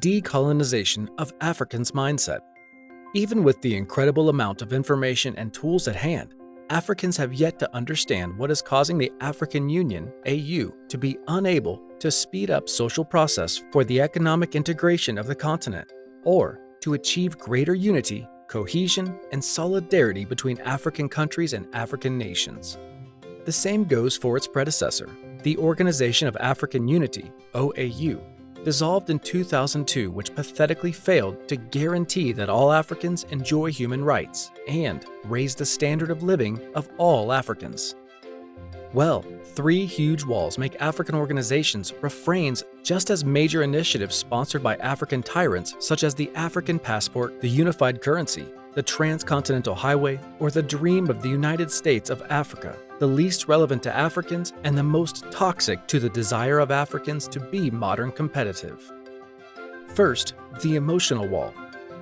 Decolonization of Africans mindset. Even with the incredible amount of information and tools at hand, Africans have yet to understand what is causing the African Union, AU, to be unable to speed up social process for the economic integration of the continent, or to achieve greater unity, cohesion, and solidarity between African countries and African nations. The same goes for its predecessor, the Organization of African Unity, OAU, dissolved in 2002, which pathetically failed to guarantee that all Africans enjoy human rights and raise the standard of living of all Africans. Well, 3 huge walls make African organizations refrains just as major initiatives sponsored by African tyrants such as the African passport, the unified currency, the transcontinental highway, or the dream of the United States of Africa, the least relevant to Africans and the most toxic to the desire of Africans to be modern competitive. First, the emotional wall.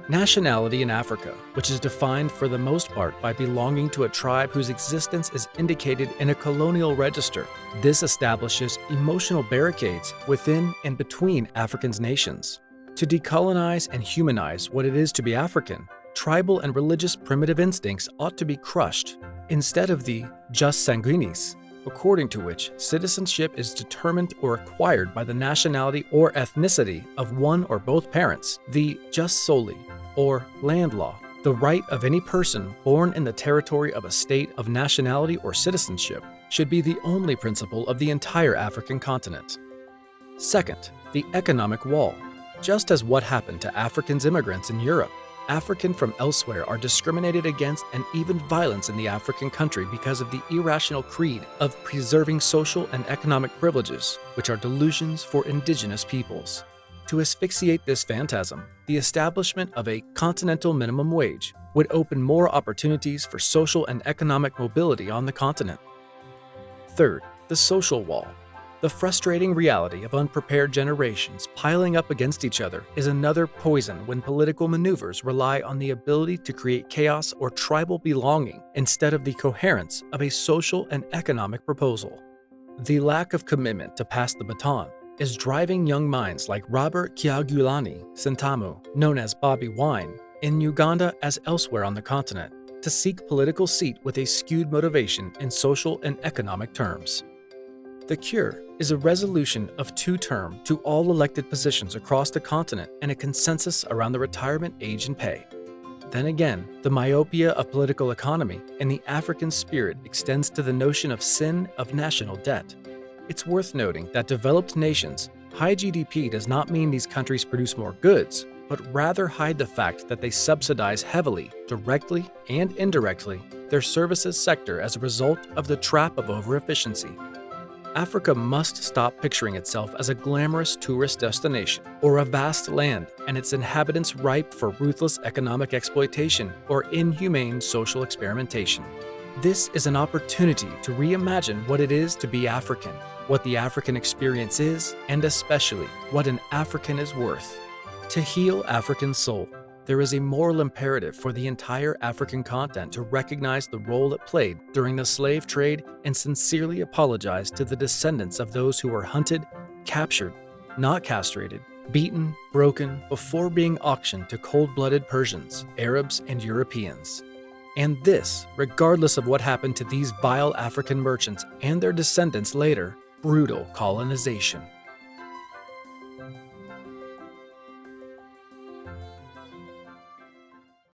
Nationality in Africa, which is defined for the most part by belonging to a tribe whose existence is indicated in a colonial register. This establishes emotional barricades within and between African nations. To decolonize and humanize what it is to be African, tribal and religious primitive instincts ought to be crushed, instead of the jus sanguinis, according to which citizenship is determined or acquired by the nationality or ethnicity of one or both parents, the jus soli, or land law, the right of any person born in the territory of a state of nationality or citizenship, should be the only principle of the entire African continent. Second, the economic wall. Just as what happened to African immigrants in Europe, African from elsewhere are discriminated against and even violence in the African country because of the irrational creed of preserving social and economic privileges, which are delusions for indigenous peoples. To asphyxiate this phantasm, the establishment of a continental minimum wage would open more opportunities for social and economic mobility on the continent. Third, the social wall. The frustrating reality of unprepared generations piling up against each other is another poison when political maneuvers rely on the ability to create chaos or tribal belonging instead of the coherence of a social and economic proposal. The lack of commitment to pass the baton is driving young minds like Robert Kyagulanyi Ssentamu, known as Bobi Wine, in Uganda as elsewhere on the continent, to seek political seat with a skewed motivation in social and economic terms. The cure is a resolution of 2-term to all elected positions across the continent and a consensus around the retirement age and pay. Then again, the myopia of political economy and the African spirit extends to the notion of sin of national debt. It's worth noting that developed nations, high GDP does not mean these countries produce more goods, but rather hide the fact that they subsidize heavily, directly and indirectly, their services sector as a result of the trap of overefficiency. Africa must stop picturing itself as a glamorous tourist destination or a vast land and its inhabitants ripe for ruthless economic exploitation or inhumane social experimentation. This is an opportunity to reimagine what it is to be African, what the African experience is, and especially what an African is worth. To heal African soul, there is a moral imperative for the entire African continent to recognize the role it played during the slave trade and sincerely apologize to the descendants of those who were hunted, captured, not castrated, beaten, broken, before being auctioned to cold-blooded Persians, Arabs, and Europeans. And this, regardless of what happened to these vile African merchants and their descendants later, brutal colonization.